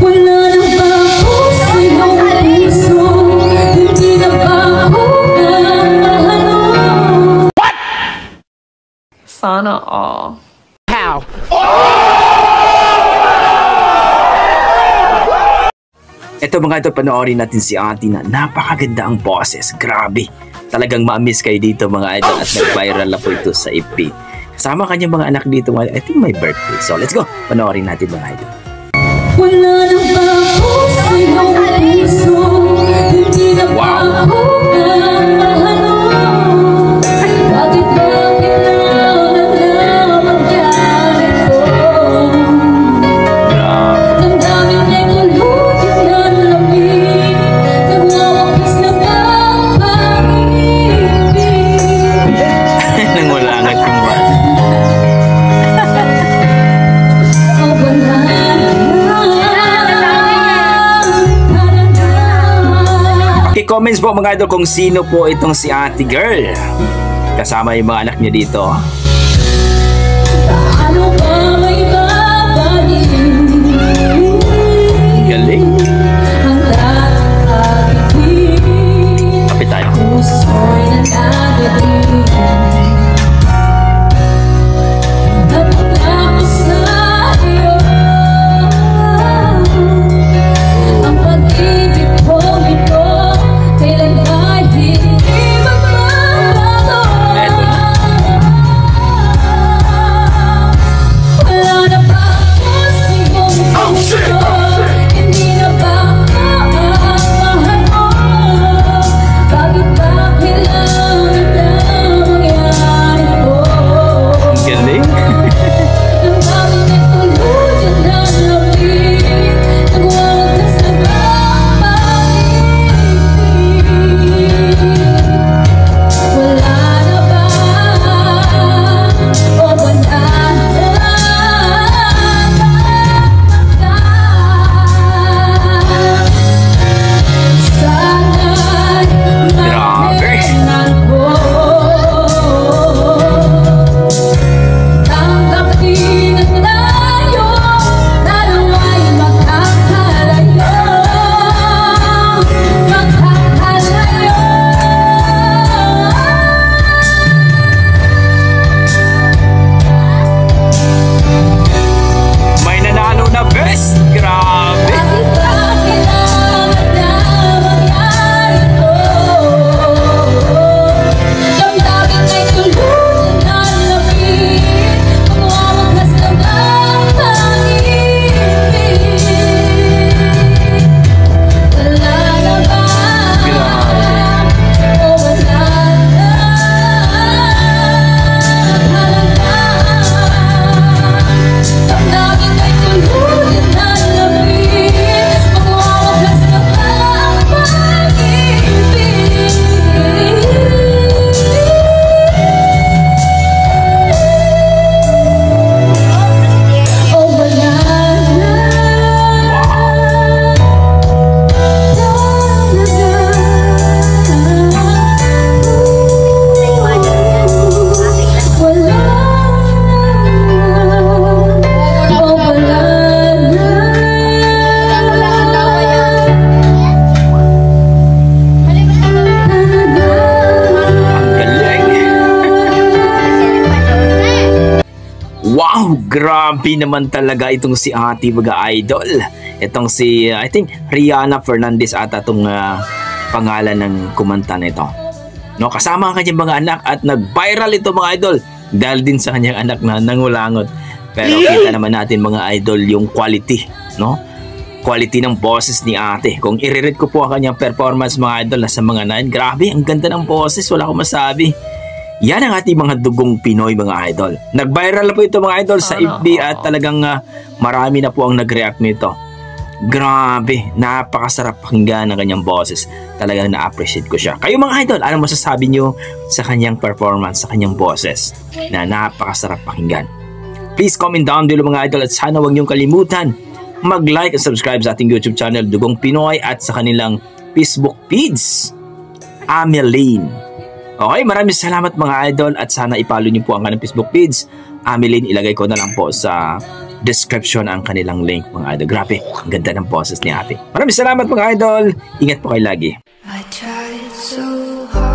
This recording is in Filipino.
Wala na ba ako sa iyong puso? Hindi na ba ako nagmahal? What? Sana all. How? Ito mga ito, panoorin natin si Ate na napakaganda ang boses. Grabe. Talagang ma-miss kayo dito mga idol at nag-viral na po ito sa FB. Kasama kanyang mga anak dito. I think my birthday. So let's go. Panoorin natin mga idol. Wala na ba ako sa iyong puso? Hindi na ba ako nagmahal? Bakit ba kailangan na mangyari ko? Damdamin ay kulot yun ang lamig. Nagwawakas na ba ang pag-ibig? Nangulangan kong ba? Comments po mga idol kung sino po itong si Ate Girl. Kasama yung mga anak niya dito. Paano ba may babalik? Galing. Ang nakakakit. Kapit tayo. Puso'y nagagaling. Napaglapas sa iyo. Ang pag-ibig kong ito kailan ba hindi magbabago? Wala na ba ako sa iyong puso? Hindi na ba ako ang mahal mo? Bakit ba kailangan na mangyari ko? Galing. Ang dami ng tuluyan na lamig. Nagwawakas na ba ang pag-ibig? Wala na ba? O wala na? Sana'y mahinan ko. Tanggapin at tayo, dalawa'y magkakalayo. Magkakalayo. May nanalo na best. Grabe. Bakit ba kailangan na mangyari to? Damdamin ay tuluyan na lamig. Magwawakas na ba ang pag-ibig? Wala na ba? O wala na? Damdamin ay tuluyan na lamig. Magwawakas na ba ang pag-ibig? O wala na? Wala na. O wala na. Galing. Wow, grabe naman talaga itong si Ate mga idol. Itong si, I think, Rihanna Fernandez ata itong pangalan ng kumanta nito. No, kasama ang kanyang mga anak at nag-viral ito mga idol dahil din sa kanyang anak na nangulangot. Pero kita naman natin mga idol yung quality, no? Quality ng boses ni Ate. Kung i-rate ko po ang kanyang performance mga idol, nasa mga 9. Grabe, ang ganda ng boses, wala akong masabi. Yan ang ating mga dugong Pinoy mga idol. Nag-viral na po ito mga idol sa FB at talagang marami na po ang nag-react nito. Grabe, napakasarap pakinggan ng kanyang boses. Talagang na-appreciate ko siya. Kayo mga idol, anong masasabi nyo sa kanyang performance, sa kanyang boses na napakasarap pakinggan? Please comment down below mga idol at sana huwag niyong kalimutan mag-like at subscribe sa ating YouTube channel Dugong Pinoy at sa kanilang Facebook feeds, Ameline. Okay, maraming salamat mga idol at sana i-follow niyo po ang kanilang Facebook feeds. Ameline, ilagay ko na lang po sa description ang kanilang link mga idol. Grabe, ang ganda ng boses ni ate. Maraming salamat mga idol. Ingat po kayo lagi. I tried so hard.